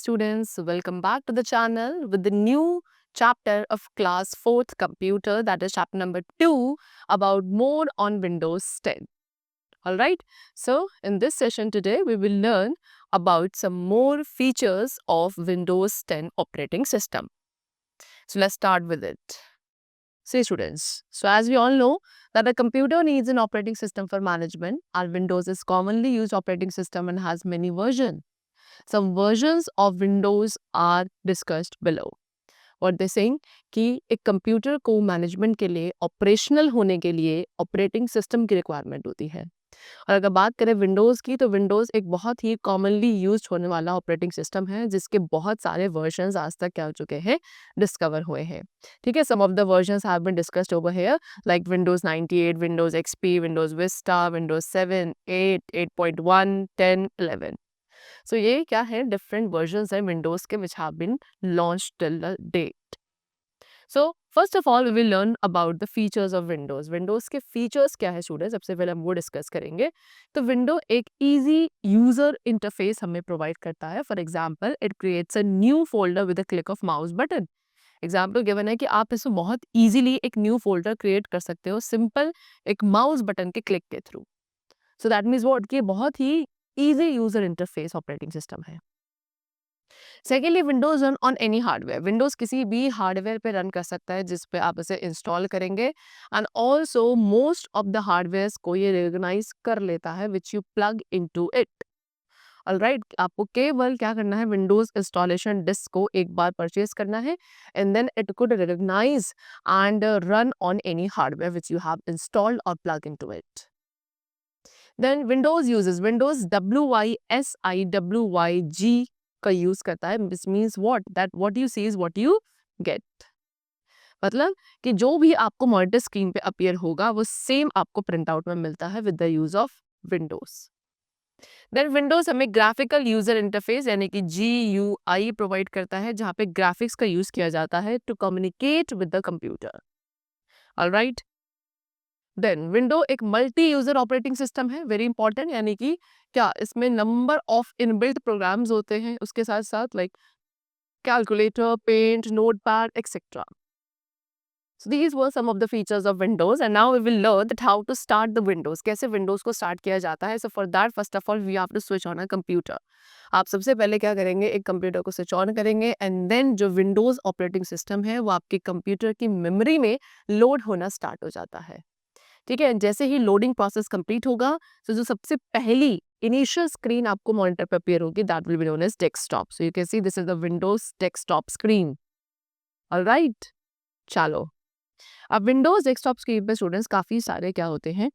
students, welcome back to the channel with the new chapter of class 4th computer, that is chapter number 2 about more on Windows 10. Alright, so in this session today we will learn about some more features of Windows 10 operating system. So let's start with it. See students, so as we all know that a computer needs an operating system for management. Our Windows is commonly used operating system and has many versions. Some versions of Windows are discussed below. What they saying कि एक computer को management के लिए operational होने के लिए operating system की requirement होती है। और अगर बात करें विंडोज़ की तो विंडोज़ एक बहुत ही कॉमनली यूज्ड होने वाला ऑपरेटिंग सिस्टम है जिसके बहुत सारे वर्जन्स आज तक क्या हो चुके हैं, डिस्कवर हुए हैं। ठीक है, some of the versions have been discussed over here like Windows 98, Windows XP, Windows Vista, Windows 7, 8, 8.1, 10, 11। So ये क्या है, डिफरेंट वर्जन्स है विंडोज के which have been launched till the date. So first of all we will learn about the features of Windows. Windows के features क्या है student, सबसे पहले हम वो डिस्कस करेंगे। तो विंडो एक इजी यूजर इंटरफेस हमें प्रोवाइड करता है। For example it creates a new folder with a click of mouse button. Example given है कि आप इसमें बहुत इजीली एक न्यू फोल्डर क्रिएट कर सकते हो सिंपल एक माउस बटन के क्लिक के थ्रू। सो दैट मीन्स व्हाट कि बहुत ही easy user interface operating system है। Secondly Windows run on any hardware. Windows किसी भी हार्डवेयर पे रन कर सकता है जिस पे आप इसे इंस्टॉल करेंगे। And also most of the hardware को ये रिकॉग्नाइज कर लेता है which you plug into it. Alright, आपको केवल क्या करना है, विंडोज इंस्टॉलेशन डिस्क को एक बार परचेज करना है and then it could recognise and run on any hardware which you have installed और plug into it. Then Windows uses Windows WYSIWYG का यूज करता है। This means what that what you see is what you get. मतलब कि जो भी आपको monitor screen पे अपीयर होगा वो सेम आपको प्रिंट आउट में मिलता है with the use of Windows. Then Windows हमें ग्राफिकल यूजर इंटरफेस यानी कि GUI प्रोवाइड करता है जहाँ पे ग्राफिक्स का यूज किया जाता है to communicate with the computer. Alright, then window एक मल्टी यूजर ऑपरेटिंग सिस्टम है, वेरी इंपॉर्टेंट, यानी कि क्या इसमें नंबर ऑफ इनबिल्ट प्रोग्राम्स होते हैं उसके साथ साथ like calculator, paint, notepad etcetera. So these were some of the features of Windows and now we will learn that how to start the Windows, कैसे Windows को start किया जाता है। So for that first of all we have to switch on a computer। आप सबसे पहले क्या करेंगे, एक कंप्यूटर को स्विच ऑन करेंगे एंड देन जो विंडोज ऑपरेटिंग सिस्टम है वो आपके कंप्यूटर की मेमोरी में लोड होना स्टार्ट हो जाता है। ठीक है, जैसे ही लोडिंग प्रोसेस कंप्लीट होगा तो जो सबसे पहली इनिशियल स्क्रीन आपको मॉनिटर पर अपीयर होगी that will be known as desktop. So you can see this is the Windows desktop screen. Alright, चलो अब विंडोज डेस्कटॉप स्क्रीन पे स्टूडेंट्स काफी सारे क्या होते हैं,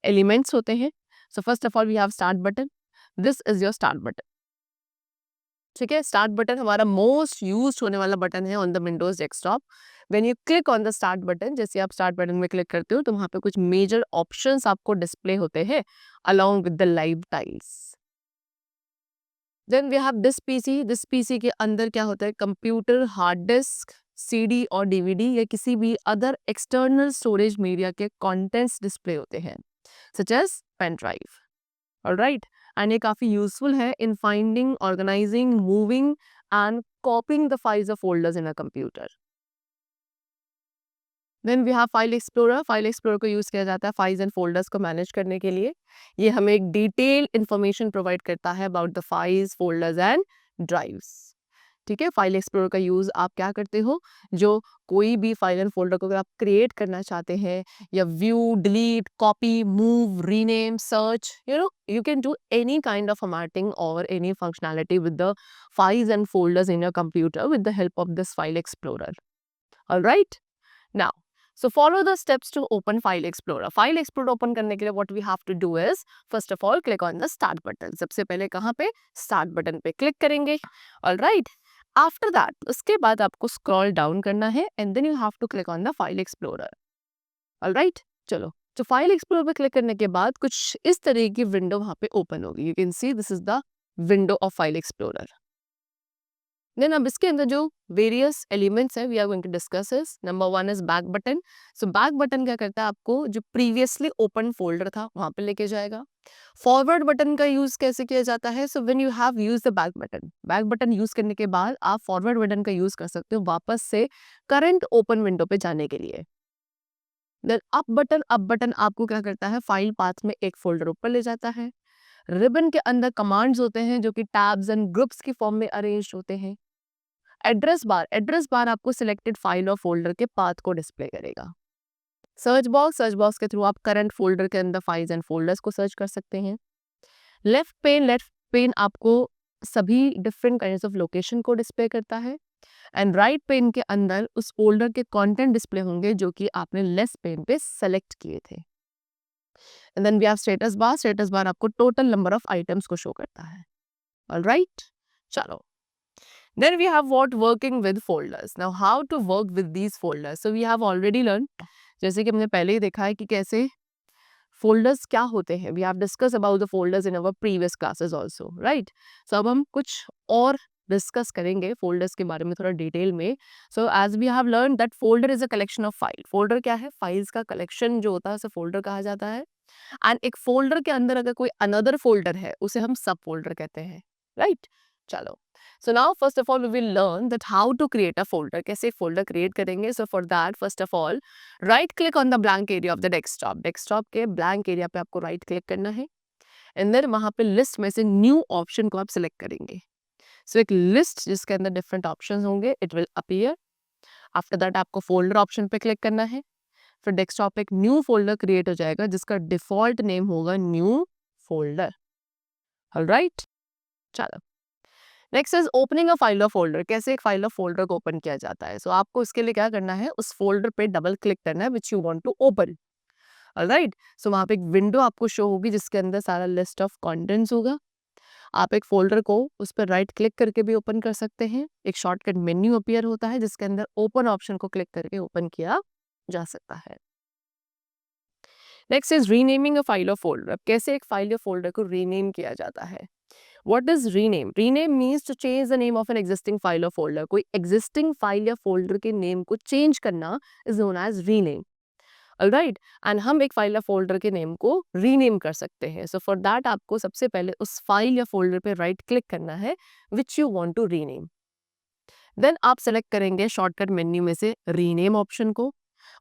एलिमेंट्स होते हैं। So first of all we have start button. This is your start button. ठीक है, स्टार्ट बटन हमारा मोस्ट यूज्ड होने वाला बटन है on the Windows desktop. When you click on the start button, जैसे आप स्टार्ट बटन में click करते हो तो वहां पे कुछ मेजर ऑप्शंस आपको डिस्प्ले होते हैं along with the live tiles. Then we have this PC. This PC के अंदर क्या होता है, कंप्यूटर, हार्ड डिस्क, CD और DVD या किसी भी अदर एक्सटर्नल स्टोरेज मीडिया के कंटेंट्स डिस्प्ले होते हैं such as pen drive. Alright, and ये काफी यूजफुल है in finding, organizing, moving and copying the files और folders in a computer. Then we have file explorer. File explorer को use किया जाता है फाइल्स एंड फोल्डर्स को मैनेज करने के लिए। ये हमें एक डिटेल इंफॉर्मेशन प्रोवाइड करता है about the files, folders and drives. ठीक है, फाइल एक्सप्लोरर का यूज आप क्या करते हो, जो कोई भी फाइल एंड फोल्डर को अगर आप क्रिएट करना चाहते हैं या view, delete, copy, move, rename, search, you can do any kind of formatting or any functionality with the files and folders in your computer with the help of this file explorer. All right, now so follow the steps to open file explorer. File explorer open करने के लिए what we have to do is first of all click on the start button. सबसे पहले कहाँ पे, start button पे click करेंगे। All right, after that उसके बाद आपको स्क्रॉल डाउन करना है and then you have to click on the file explorer. Alright, चलो तो फाइल एक्सप्लोरर पे क्लिक करने के बाद कुछ इस तरह की विंडो वहां पे ओपन होगी। You can see this is the window of file explorer. Then अब इसके अंदर जो वेरियस एलिमेंट्स है we are going to discuss is number 1 is back button. So back button क्या करता है, आपको जो प्रीवियसली ओपन फोल्डर था वहां पे लेके जाएगा. फॉरवर्ड बटन का यूज कैसे किया जाता है, so when you have use the back button use करने के बाद आप फॉरवर्ड बटन का यूज कर सकते हो वापस से करंट ओपन विंडो पे जाने के लिए. देन अप बटन आपको क्या करता है, फाइल पाथ में एक फोल्डर ऊपर ले जाता है. रिबन के अंदर कमांड्स होते हैं जो कि टैब्स एंड ग्रुप्स की फॉर्म में अरेंज होते हैं. एड्रेस बार आपको सिलेक्टेड फाइल और फोल्डर के पाथ को डिस्प्ले करेगा. सर्च बॉक्स के थ्रू आप करंट फोल्डर के अंदर फाइल्स एंड फोल्डर्स को सर्च कर सकते हैं. लेफ्ट पेन आपको सभी डिफरेंट काइंड्स ऑफ लोकेशन को डिस्प्ले करता है. एंड राइट पेन के अंदर उस फोल्डर के कंटेंट डिस्प्ले होंगे जो कि आपने लेफ्ट पेन पे सेलेक्ट किए थे. And then we have status bar आपको टोटल नंबर ऑफ आइटम्स को शो करता है. ऑलराइट, चलो. Then we have what working with folders. Now how to work with these folders. So we have already learned, जैसे कि हमने पहले ही देखा है कि कैसे folders क्या होते हैं. We have discussed about the folders in our previous classes also, right? So अब हम कुछ और डिस्कस करेंगे फोल्डर्स के बारे में थोड़ा डिटेल में. So as we have learn that folder is a collection of file. Folder क्या है, फाइल्स का कलेक्शन जो होता है उसे फोल्डर कहा जाता है. एंड एक फोल्डर के अंदर अगर कोई अनदर फोल्डर है उसे हम सब फोल्डर कहते हैं, राइट? चलो. So now first of all we will learn that how to create a folder. कैसे folder create करेंगे. So for that first of all right click on the blank area of the desktop. Desktop के blank area पे आपको right click करना है. And then वहाँ पे list में से new option को आप select करेंगे. So एक list जिसके अंदर different options होंगे it will appear. After that आपको folder option पे click करना है. फिर desktop पे एक new folder create हो जाएगा जिसका default name होगा new folder. Alright? चलो. Next is opening a file और फोल्डर. कैसे एक फाइल और फोल्डर को ओपन किया जाता है. सो आपको इसके लिए क्या करना है, उस फोल्डर पे डबल क्लिक करना है which you want to open. Alright, so वहां पे एक विंडो आपको शो होगी जिसके अंदर सारा लिस्ट ऑफ कंटेंट्स होगा. आप एक फोल्डर को उस पर राइट क्लिक करके भी ओपन कर सकते हैं. एक शॉर्टकट मेन्यू अपीयर होता है जिसके अंदर ओपन ऑप्शन को क्लिक करके ओपन किया जा सकता है. Next is renaming a file और फोल्डर. अब कैसे एक फाइल या फोल्डर को रीनेम किया जाता है. What is rename? Rename means to change the name of an existing file or folder. कोई existing file या folder के name को change करना is known as rename. Alright? And हम एक file या folder के name को rename कर सकते हैं. So for that आपको सबसे पहले उस file या folder पे right click करना है which you want to rename. Then आप select करेंगे shortcut menu में से rename option को.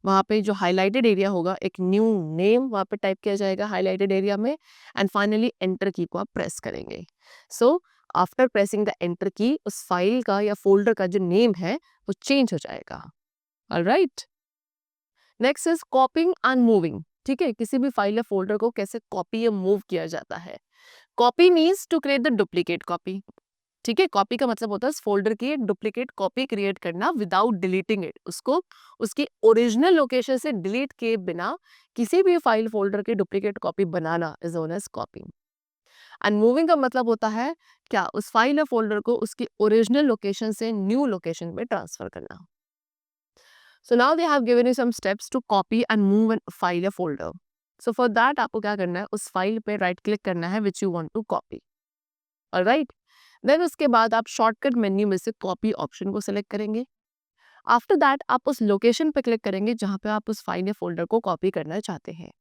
वहाँ पे जो हाईलाइटेड एरिया होगा एक न्यू नेम वहाँ पे टाइप किया जाएगा हाईलाइटेड एरिया में. एंड फाइनली एंटर की को आप प्रेस करेंगे. So after pressing the enter की उस फाइल का या फोल्डर का जो नेम है वो चेंज हो जाएगा. Alright, next is कॉपिंग and moving. ठीक है, किसी भी फाइल या फोल्डर को कैसे कॉपी या मूव किया जाता है. Copy means to create the duplicate copy. ठीक है, कॉपी का मतलब होता है फोल्डर की एक डुप्लीकेट कॉपी क्रिएट करना विदाउट डिलीटिंग इट. उसको उसकी ओरिजिनल लोकेशन से डिलीट किए बिना किसी भी फाइल फोल्डर की डुप्लीकेट कॉपी बनाना is known as copying. And moving का मतलब होता है क्या, उस फाइल या फोल्डर को उसकी ओरिजिनल लोकेशन से न्यू लोकेशन में ट्रांसफर करना. So now they have given you some steps to copy and move an file या फोल्डर. सो फॉर दैट आपको क्या करना है, उस फाइल पे राइट क्लिक करना है which you want to copy. Alright, then उसके बाद आप शॉर्टकट मेन्यू में से कॉपी ऑप्शन को सिलेक्ट करेंगे. आफ्टर दैट आप उस लोकेशन पे क्लिक करेंगे जहां पे आप उस फाइल या फोल्डर को कॉपी करना चाहते हैं.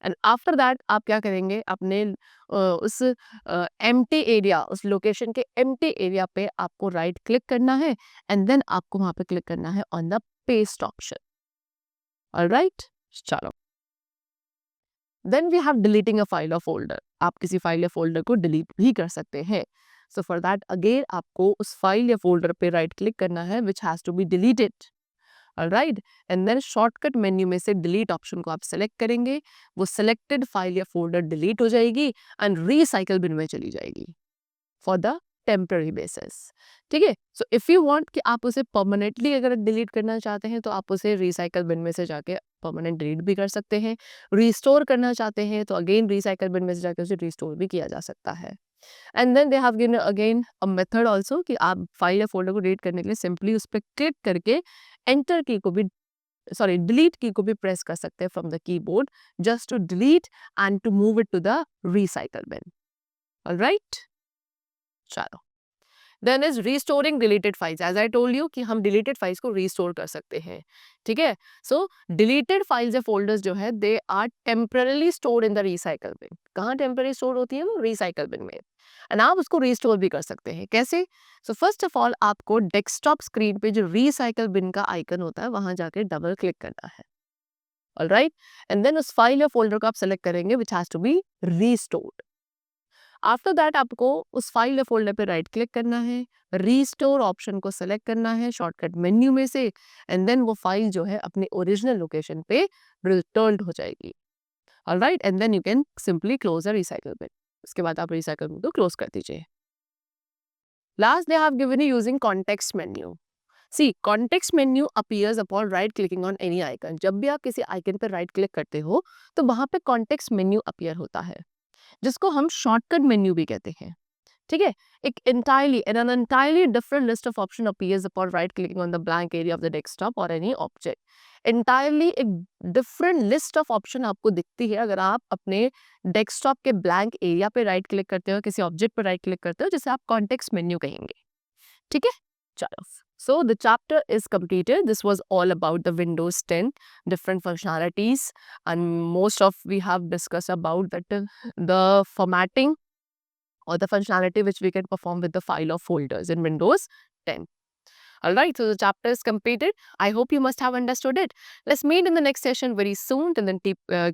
एंड आफ्टर दैट आप क्या करेंगे, अपने उस एम्प्टी एरिया, उस लोकेशन के एम्प्टी एरिया पे आपको राइट क्लिक करना है. एंड देन आपको वहां पे क्लिक करना है on the paste option. Alright, चलो. Then we have deleting a file और फोल्डर. आप किसी फाइल या फोल्डर को डिलीट भी कर सकते हैं. सो फॉर दैट अगेन आपको उस फाइल या फोल्डर पे राइट क्लिक करना है which has to be deleted. Alright, and then shortcut menu में से डिलीट ऑप्शन को आप सेलेक्ट करेंगे. वो सिलेक्टेड फाइल या फोल्डर डिलीट हो जाएगी एंड रिसाइकल बिन में चली जाएगी फॉर द टेम्पररी बेसिस. ठीक है, सो इफ यू वांट कि आप उसे परमानेंटली अगर डिलीट करना चाहते हैं तो आप उसे रिसाइकल बिन में से जाके परमानेंट डिलीट भी कर सकते हैं. रिस्टोर करना चाहते हैं तो अगेन रिसाइकल बिन में से जाके उसे रिस्टोर भी किया जा सकता है. And then they have given again a method also कि आप फाइल या फोल्डर को डिलीट करने के लिए सिंपली उस पर क्लिक करके एंटर की को भी डिलीट की को भी प्रेस कर सकते हैं from the keyboard just to delete and to move it to the recycle bin. Alright, चलो. Then is restoring deleted files. As I told you कि हम डिलीटेड फाइल्स को रिस्टोर कर सकते हैं, ठीक है। सो डिलीटेड फाइल्स या फोल्डर्स जो है they are temporarily stored in the recycle bin. कहाँ टेम्पररी स्टोर होती है वो? रिसाइकल बिन में। एंड आप उसको रिस्टोर भी कर सकते हैं। कैसे? सो फर्स्ट ऑफ ऑल आपको डेस्कटॉप स्क्रीन पे जो रिसाइकल बिन का आइकन होता है वहां जाके डबल क्लिक करना है, ऑलराइट। एंड देन उस फाइल या फोल्डर को आप सेलेक्ट करेंगे which has to be restored. After that आपको उस फाइल या फोल्डर पे राइट क्लिक करना है, रीस्टोर ऑप्शन को सेलेक्ट करना है शॉर्टकट मेन्यू में से, एंड देन वो फाइल जो है अपने ओरिजिनल लोकेशन पे रिटर्न हो जाएगी, alright. And then you can simply close the recycle bin. उसके बाद आप रिसाइकल बिन को क्लोज कर दीजिए। Last they have given you using context menu. See context menu appears upon right clicking on any icon. जब भी आप किसी आइकन पर राइट क्लिक करते हो तो वहां पे कॉन्टेक्स्ट मेन्यू अपीयर होता है, जिसको हम शॉर्टकट मेन्यू भी कहते हैं, ठीक है। एक entirely different list of option appears upon right clicking on the blank area of the desktop or any object. entirely एक different list of option आपको दिखती है अगर आप अपने डेस्कटॉप के ब्लैंक एरिया पे राइट क्लिक करते हो, किसी ऑब्जेक्ट पे राइट क्लिक करते हो, जिसे आप कॉन्टेक्स्ट मेन्यू कहेंगे, ठीक है। चलो, so the chapter is completed. This was all about the Windows 10 different functionalities, and most of we have discussed about that the formatting or the functionality which we can perform with the file or folders in Windows 10. Alright, so the chapter is completed. I hope you must have understood it. Let's meet in the next session very soon. Till then,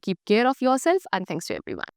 keep care of yourself, and thanks to everyone.